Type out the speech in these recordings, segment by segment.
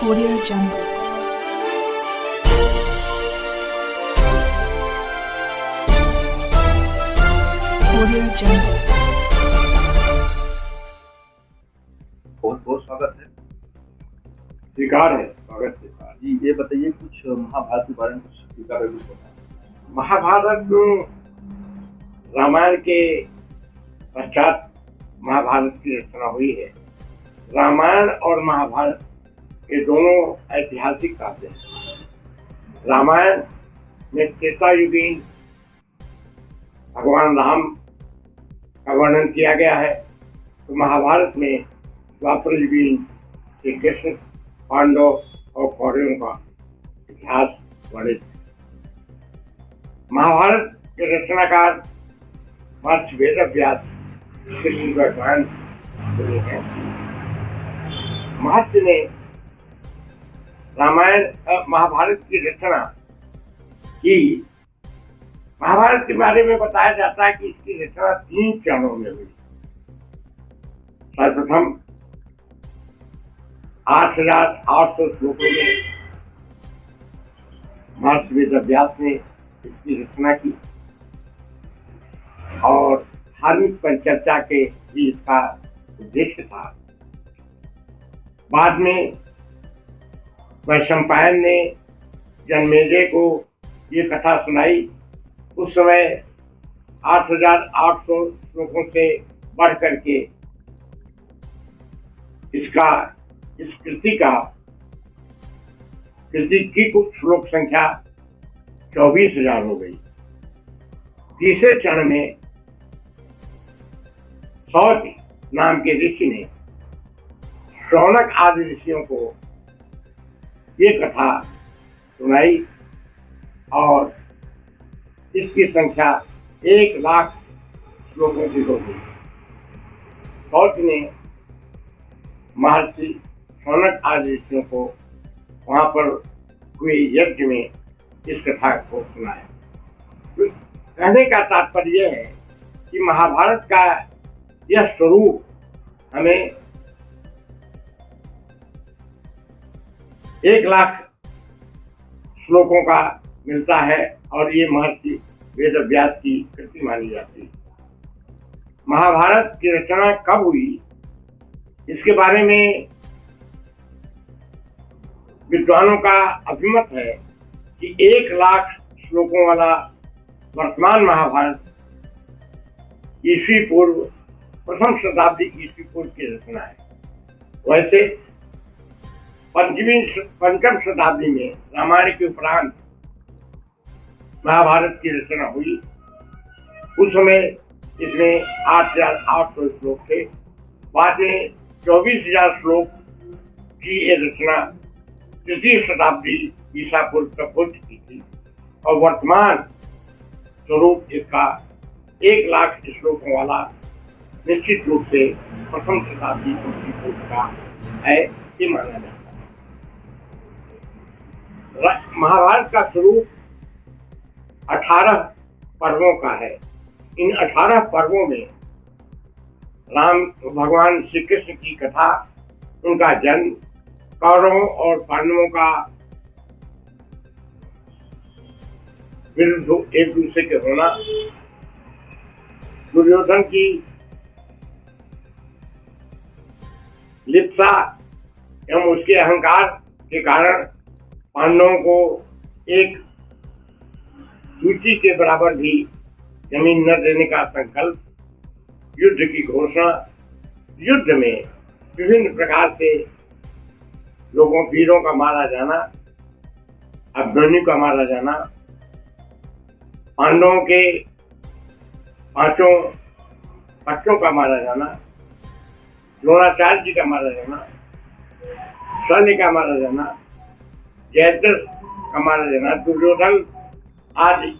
Audio Jungle. Audio Jungle. बहुत बहुत स्वागत है। स्वीकार है, स्वागत स्वीकार। जी ये बताइए कुछ महाभारत के बारे में कुछ स्वीकार है कुछ बताएं। महाभारत रामायण के पश्चात महाभारत की रचना हुई है। रामायण और महाभारत ये दोनों ऐतिहासिक काव्य हैं। रामायण में त्रेता युगीन भगवान राम का वर्णन किया गया है, तो महाभारत में द्वापर युगीन श्री कृष्ण, पांडव और कौरवों का इतिहास वर्णित है। महाभारत के रचनाकार महर्षि वेदव्यास कृष्ण भगवान हैं। महर्षि ने महाभारत की रचना की। महाभारत के बारे में बताया जाता है कि इसकी रचना 3 चरणों में हुई। सर्वप्रथम 8,800 श्लोकों में महर्षि वेदव्यास ने इसकी रचना की और धार्मिक परिचर्चा के भी इसका उद्देश्य था। बाद में वैशंपायन ने जन्मेजय को ये कथा सुनाई। उस समय 8,800 श्लोकों से बढ़ करके इस कृति की कुल श्लोक संख्या 24,000 हो गई। तीसरे चरण में सौत नाम के ऋषि ने शौनक आदि ऋषियों को ये कथा सुनाई और इसकी संख्या 1,00,000 श्लोकों की हो गई। सौत ने महर्षि शौनक आदि ऋषियों को वहां पर हुए यज्ञ में इस कथा को सुनाया। तो कहने का तात्पर्य यह है कि महाभारत का यह स्वरूप हमें 1,00,000 श्लोकों का मिलता है और ये महर्षि वेदव्यास की कृति मानी जाती है। महाभारत की रचना कब हुई, इसके बारे में विद्वानों का अभिमत है कि 1,00,000 श्लोकों वाला वर्तमान महाभारत ईस्वी पूर्व प्रथम शताब्दी ईस्वी पूर्व की रचना है। वैसे पंचम शताब्दी में रामायण के उपरांत महाभारत की रचना हुई। उस समय इसमें 8,800 श्लोक थे। बाद में 24,000 श्लोक की ये रचना तृतीय शताब्दी ईसा पूर्व तक हो चुकी थी और वर्तमान स्वरूप इसका 1,00,000 श्लोकों वाला निश्चित रूप से प्रथम शताब्दी ईस्वी पूर्व का है, ये माना जाता है। महाभारत का स्वरूप 18 पर्वों का है। इन 18 पर्वों में भगवान श्री कृष्ण की कथा, उनका जन्म, कौरवों और पांडवों का विरुद्ध एक दूसरे के होना, दुर्योधन की लिप्सा एवं उसके अहंकार के कारण पांडवों को एक सूची के बराबर भी जमीन न देने का संकल्प, युद्ध की घोषणा, युद्ध में विभिन्न प्रकार से वीरों का मारा जाना, अभिमन्यु का मारा जाना, पांडवों के 5 बच्चों का मारा जाना, द्रोणाचार्य जी का मारा जाना, शल्य का मारा जाना, जयद्रथ का मारा जाना, दुर्योधन आदि,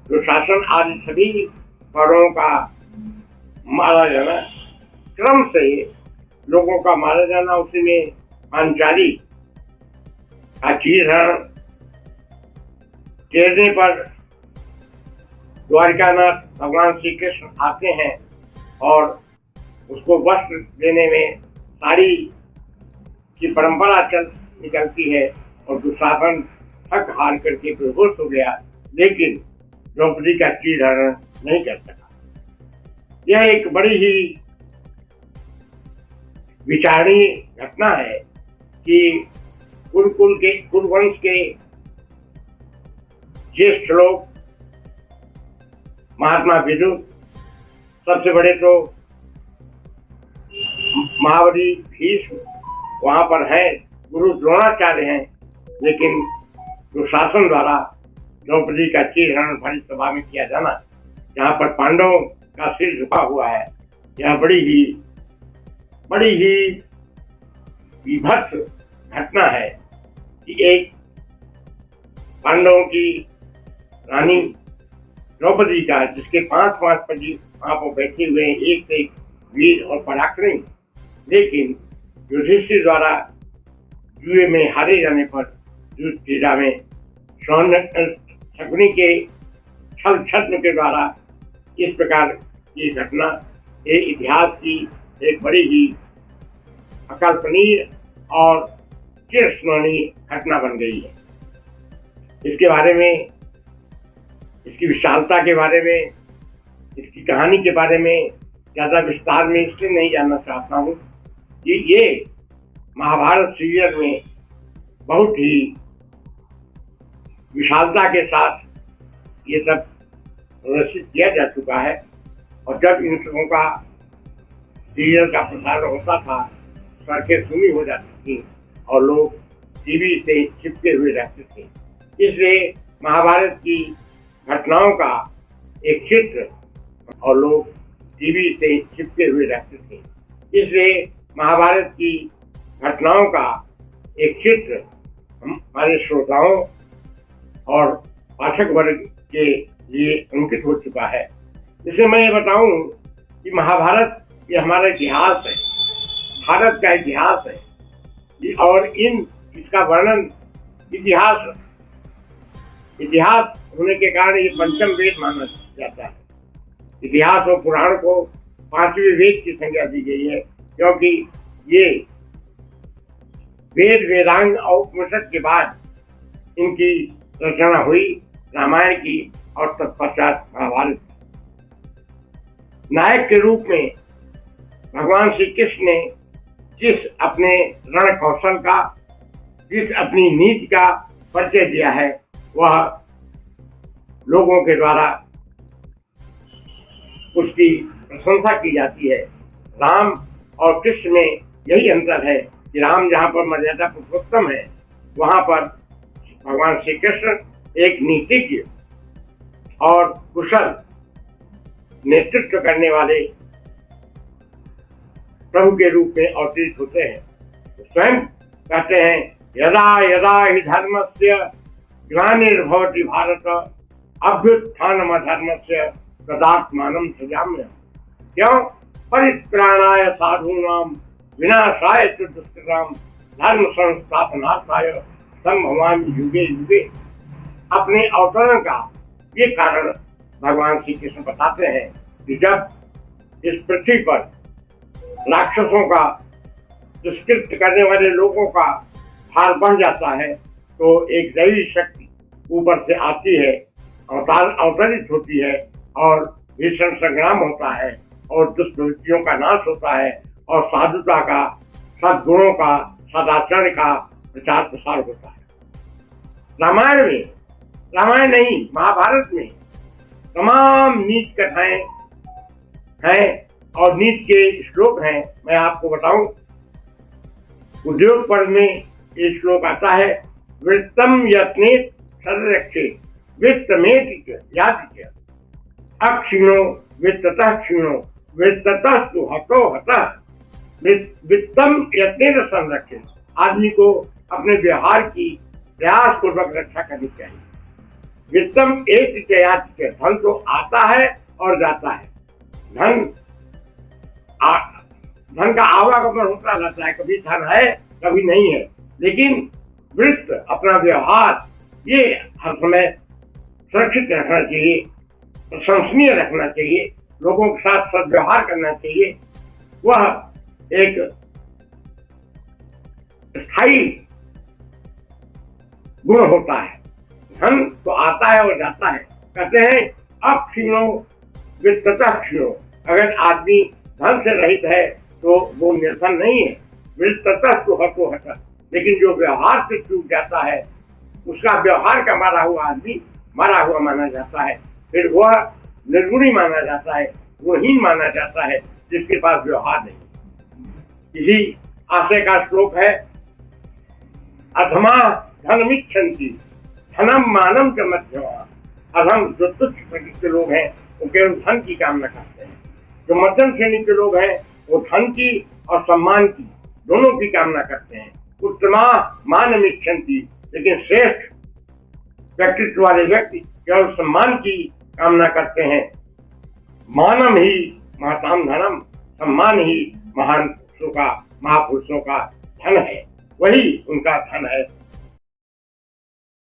दुशासन आदि सभी कौरवों का मारा जाना, क्रम से लोगों का मारा जाना। उसी में पांचाली का चीरहरण, चेरने पर द्वारिकानाथ भगवान श्री कृष्ण आते हैं और उसको वस्त्र देने में साड़ी की परंपरा चल निकलती है और दुशासन थक हार करके बेहोश हो गया, लेकिन द्रौपदी का चीरहरण नहीं कर सका। यह एक बड़ी ही विचारणीय घटना है कि कुरुवंश के ज्येष्ठ लोग, महात्मा विदुर, सबसे बड़े तो महाबली भीष्म वहां पर है, गुरु द्रोणाचार्य हैं, लेकिन दुशासन द्वारा द्रौपदी का चीरहरण भरी सभा में किया जाना, जहां पर पांडवों का सिर झुका हुआ है, यह बड़ी ही विभत्स घटना है कि एक पांडवों की रानी द्रौपदी का, जिसके 5 पति वहां पर बैठे हुए हैं, एक से एक वीर और पराक्रमी, लेकिन युधिष्ठिर द्वारा जुए में हारे जाने पर युद्ध क्रीड़ा में शकुनी के छल छद्म के द्वारा इस प्रकार की घटना ये इतिहास की एक बड़ी ही अकल्पनीय और चिरस्मरणीय घटना बन गई है। इसके बारे में, इसकी विशालता के बारे में, इसकी कहानी के बारे में ज्यादा विस्तार में इसलिए नहीं जानना चाहता हूँ कि ये महाभारत सीरियल में बहुत ही विशालता के साथ ये सब प्रदर्शित किया जा चुका है, और जब इन सबों का सीरियल का प्रसारण होता था, सड़कें सुनी हो जाती थी और लोग टीवी से चिपके हुए रहते थे। इसलिए महाभारत की घटनाओं का एक चित्र, और लोग टीवी से चिपके हुए रहते थे, इसलिए महाभारत की घटनाओं का एक चित्र हमारे श्रोताओं और पाठक वर्ग के लिए अंकित हो चुका है। इसलिए मैं ये बताऊं कि महाभारत ये हमारा इतिहास है, भारत का इतिहास है, और इसका वर्णन इतिहास होने के कारण ये पंचम वेद माना जाता है। इतिहास और पुराण को 5वें वेद की संज्ञा दी गई है, क्योंकि ये वेद, वेदांग और उपनिषद के बाद इनकी रचना हुई, रामायण की और तत्पश्चात महाभारत। नायक के रूप में भगवान श्री कृष्ण ने जिस अपने रण कौशल का, जिस अपनी नीति का परिचय दिया है, वह लोगों के द्वारा उसकी प्रशंसा की जाती है। राम और कृष्ण में यही अंतर है कि राम जहाँ पर मर्यादा पुरुषोत्तम है, वहां पर भगवान श्री कृष्ण एक नीतिज्ञ और कुशल नेतृत्व करने वाले प्रभु के रूप में अवतरित होते हैं। स्वयं कहते हैं, यदा यदा हि धर्मस्य ग्लानिर्भवति भारत अभ्युत्थानम धर्मस्य तदात्मानं सृजाम्यहम्। क्यों? परित्राणाय साधूनां विनाशाय च दुष्कृतां धर्म संस्थापनार्थाय संभवामि युगे युगे। अपने अवतरण का ये कारण भगवान श्री कृष्ण बताते हैं कि जब इस पृथ्वी पर राक्षसों का, दुष्कृत्य करने वाले लोगों का भार बढ़ जाता है, तो एक दैवी शक्ति ऊपर से आती है, अवतरित होती है, और भीषण संग्राम होता है, और दुष्प्रवृत्तियों का नाश होता है, और साधुता का, सद्गुणों का, सदाचरण का प्रचार प्रसार होता है। रामायण नहीं, महाभारत में तमाम नीच कथाएं हैं और नीच के श्लोक हैं। मैं आपको बताऊं, उद्योग पर्व में ये श्लोक आता है, वृत्तम यत्नेत सर्वरक्षे वित्तमेति याति च अक्षिणो वित्ततः क्षीणो वित्ततः तु हतो हतः। वित्तम यत्नेत संरक्षित, आदमी को अपने व्यवहार की प्रयास पूर्वक रक्षा करनी चाहिए। वित्तम एक याति, धन तो आता है और जाता है, धन का आवागमन होता रहता है, कभी धन है कभी नहीं है, लेकिन वृत्त, अपना व्यवहार, ये हर समय सुरक्षित रखना चाहिए, प्रशंसनीय रखना चाहिए, लोगों के साथ सद्व्यवहार करना चाहिए। वह एक स्थायी गुण होता है। धन तो आता है और जाता है। कहते हैं अक्षीणो वित्ततः क्षीणो। अगर आदमी धन से रहित है तो वो निर्धन नहीं है। वित्ततः तो हतो हत। लेकिन जो व्यवहार से चूक जाता है, उसका व्यवहार का मारा हुआ आदमी मारा हुआ माना जाता है। फिर वह निर्गुणी माना जाता है, गुणहीन माना जाता है, जिसके पास व्यवहार नहीं। इसी आशय का श्लोक है, अधमा धनमिच्छन्ति धनम मानम च मध्यमा। अधम जो तुच्छ प्रकृति के लोग हैं वो केवल धन की कामना करते हैं। जो मध्यम श्रेणी के लोग हैं वो धन की और सम्मान की दोनों की कामना करते हैं। उत्तमा मानमिच्छन्ति, लेकिन श्रेष्ठ व्यक्तित्व वाले व्यक्ति केवल सम्मान की कामना करते हैं। मानम ही महताम धनम, सम्मान ही महापुरुषों का धन है, वही उनका धन है।